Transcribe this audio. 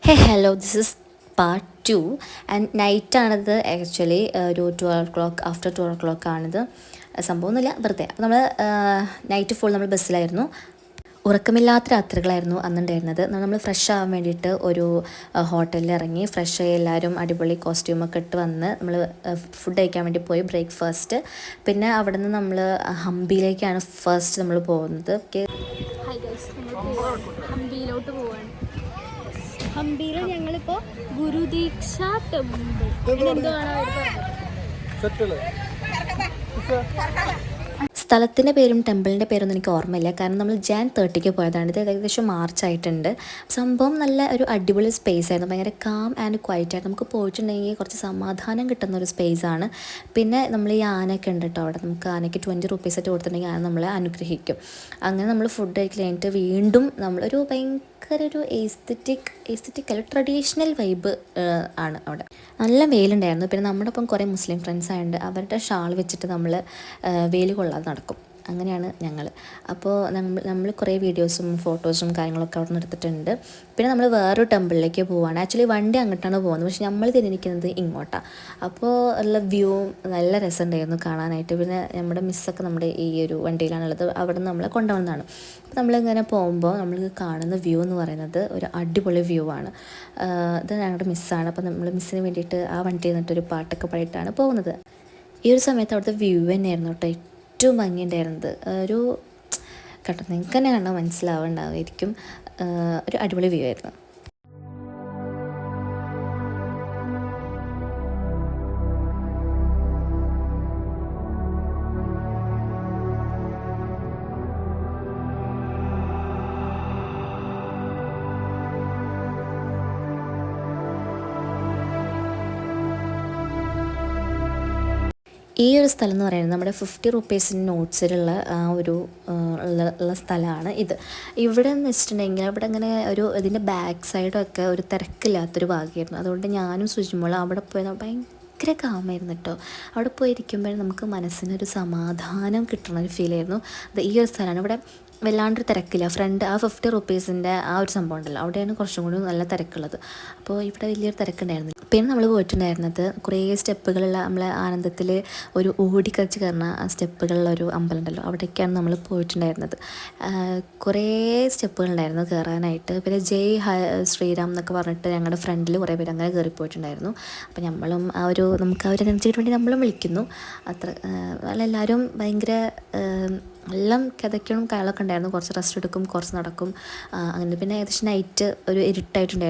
Hey hello this is part 2 and നൈറ്റാണിത് actually ഒരു 12 o'clock after 12 o'clock ആണിത്. സംഭവമൊന്നുമില്ല, വെറുതെ. അപ്പോൾ നമ്മൾ നൈറ്റ് ഫുൾ നമ്മൾ ബസ്സിലായിരുന്നു. ഉറക്കമില്ലാത്ത രാത്രികളായിരുന്നു അന്നുണ്ടായിരുന്നത്. നമ്മൾ ഫ്രഷ് ആവാൻ വേണ്ടിയിട്ട് ഒരു ഹോട്ടലിൽ ഇറങ്ങി ഫ്രഷ് ആയി എല്ലാവരും അടിപൊളി കോസ്റ്റ്യൂമൊക്കെ ഇട്ട് വന്ന് നമ്മൾ ഫുഡ് കഴിക്കാൻ വേണ്ടി പോയി, ബ്രേക്ക്ഫാസ്റ്റ്. പിന്നെ അവിടെ നിന്ന് നമ്മൾ ഹംപിയിലേക്കാണ് ഫസ്റ്റ് നമ്മൾ പോകുന്നത്. ഹായ് ഗൈസ്, നമ്മൾ ഹംപിയിലോട്ട് പോവാണ്. ഹംപിയിൽ ഞങ്ങളിപ്പോൾ ഗുരുദീക്ഷ ടെമ്പിൾ എന്തോ ആണ് അവർ പറഞ്ഞത്. സ്ഥലത്തിൻ്റെ പേരും ടെമ്പിളിൻ്റെ പേരൊന്നും എനിക്ക് ഓർമ്മയില്ല, കാരണം നമ്മൾ ജാൻ 30ക്ക് പോയതാണ്. ഇത് ഏകദേശം മാർച്ച് ആയിട്ടുണ്ട്. സംഭവം നല്ല ഒരു അടിപൊളി സ്പേസ് ആയിരുന്നു, ഭയങ്കര കാം ആൻഡ് ക്വയറ്റ് ആയിട്ട് നമുക്ക് പോയിട്ടുണ്ടെങ്കിൽ കുറച്ച് സമാധാനം കിട്ടുന്ന ഒരു സ്പേസാണ്. പിന്നെ നമ്മൾ ഈ ആനയൊക്കെ ഉണ്ട് കേട്ടോ അവിടെ. നമുക്ക് ആനയ്ക്ക് 20 rupees ആയിട്ട് കൊടുത്തിട്ടുണ്ടെങ്കിൽ ആന നമ്മളെ അനുഗ്രഹിക്കും. അങ്ങനെ നമ്മൾ ഫുഡ് കഴിച്ച് കഴിഞ്ഞിട്ട് വീണ്ടും നമ്മളൊരു ഭയങ്കര ഒരു എസ്തറ്റിക് അല്ല, ട്രഡീഷണൽ വൈബ് ആണ് അവിടെ. നല്ല വെയിലുണ്ടായിരുന്നു. പിന്നെ നമ്മുടെ ഒപ്പം കുറേ മുസ്ലിം ഫ്രണ്ട്സ് ആയതുകൊണ്ട് അവരുടെ ഷാൾ വെച്ചിട്ട് നമ്മൾ വെയിൽ കൊള്ളാതെ നടക്കും. അങ്ങനെയാണ് ഞങ്ങൾ. അപ്പോൾ നമ്മൾ കുറേ വീഡിയോസും ഫോട്ടോസും കാര്യങ്ങളൊക്കെ അവിടെ നിന്ന് എടുത്തിട്ടുണ്ട്. പിന്നെ നമ്മൾ വേറൊരു ടെമ്പിളിലേക്ക് പോവുകയാണ്. ആക്ച്വലി വണ്ടി അങ്ങോട്ടാണ് പോകുന്നത്, പക്ഷെ നമ്മൾ തിരിഞ്ഞിരിക്കുന്നത് ഇങ്ങോട്ടാണ്. അപ്പോൾ ഉള്ള വ്യൂ നല്ല രസമുണ്ടായിരുന്നു കാണാനായിട്ട്. പിന്നെ നമ്മുടെ മിസ്സൊക്കെ നമ്മുടെ ഈ ഒരു വണ്ടിയിലാണുള്ളത്, അവിടെ നിന്ന് നമ്മളെ കൊണ്ടുവന്നതാണ്. അപ്പോൾ നമ്മളിങ്ങനെ പോകുമ്പോൾ നമ്മൾ കാണുന്ന വ്യൂ എന്ന് പറയുന്നത് ഒരു അടിപൊളി വ്യൂ ആണ്. ഇത് ഞങ്ങളുടെ മിസ്സാണ്. അപ്പോൾ നമ്മൾ മിസ്സിന് വേണ്ടിയിട്ട് ആ വണ്ടിയിൽ നിന്നിട്ടൊരു പാട്ടൊക്കെ പാടിയിട്ടാണ് പോകുന്നത്. ഈ ഒരു സമയത്ത് അവിടുത്തെ വ്യൂ തന്നെയായിരുന്നു കേട്ടോ ഏറ്റവും ഭംഗിയുണ്ടായിരുന്നത്. ഒരു കേട്ടോ നിങ്ങൾക്ക് തന്നെ കണ്ടാൽ മനസ്സിലാവുണ്ടാവുമായിരിക്കും. ഒരു അടിപൊളി വ്യൂ ആയിരുന്നു. ഈ ഒരു സ്ഥലം എന്ന് പറയുന്നത് നമ്മുടെ 50 rupees നോട്ട്സിലുള്ള ആ ഒരു ഉള്ള സ്ഥലമാണ് ഇത്. ഇവിടെ എന്ന് വെച്ചിട്ടുണ്ടെങ്കിൽ ഇവിടെ ഇങ്ങനെ ഒരു ഇതിൻ്റെ ബാക്ക് സൈഡൊക്കെ ഒരു തിരക്കില്ലാത്തൊരു ഭാഗമായിരുന്നു. അതുകൊണ്ട് ഞാനും സുജിമോളും അവിടെ പോയി ഭയങ്കര കാമായിരുന്നു കേട്ടോ. അവിടെ പോയിരിക്കുമ്പോൾ നമുക്ക് മനസ്സിനൊരു സമാധാനം കിട്ടുന്ന ഒരു ഫീലായിരുന്നു. അത് ഈ ഒരു സ്ഥലമാണ്. ഇവിടെ വല്ലാണ്ടൊരു തിരക്കില്ല. ഫ്രണ്ട് ആ 50 rupeesൻ്റെ ആ ഒരു സംഭവം ഉണ്ടല്ലോ, അവിടെയാണ് കുറച്ചും കൂടി നല്ല തിരക്കുള്ളത്. അപ്പോൾ ഇവിടെ വലിയൊരു തിരക്കുണ്ടായിരുന്നു. പിന്നെ നമ്മൾ പോയിട്ടുണ്ടായിരുന്നത് കുറേ സ്റ്റെപ്പുകളുള്ള നമ്മളെ ആനന്ദത്തിൽ ഒരു ഓടിക്കളിച്ച് കയറുന്ന ആ സ്റ്റെപ്പുകളുള്ള ഒരു അമ്പലം ഉണ്ടല്ലോ, അവിടേക്കാണ് നമ്മൾ പോയിട്ടുണ്ടായിരുന്നത്. കുറേ സ്റ്റെപ്പുകളുണ്ടായിരുന്നു കയറാനായിട്ട്. പിന്നെ ജയ് ശ്രീറാം എന്നൊക്കെ പറഞ്ഞിട്ട് ഞങ്ങളുടെ ഫ്രണ്ടിൽ കുറേ പേര് അങ്ങനെ കയറിപ്പോയിട്ടുണ്ടായിരുന്നു. അപ്പോൾ നമ്മളും ആ ഒരു നമുക്ക് ആ ഒരു എനർജിക്ക് വേണ്ടി നമ്മളും വിളിക്കുന്നു. അത്ര എല്ലാവരും ഭയങ്കര എല്ലാം കിതയ്ക്കണം കാലൊക്കെ ഉണ്ടായിരുന്നു. കുറച്ച് റെസ്റ്റ് എടുക്കും, കുറച്ച് നടക്കും, അങ്ങനെ. പിന്നെ ഏകദേശം നൈറ്റ് ഒരു ഇരുട്ടായിട്ടുണ്ടായിരുന്നു.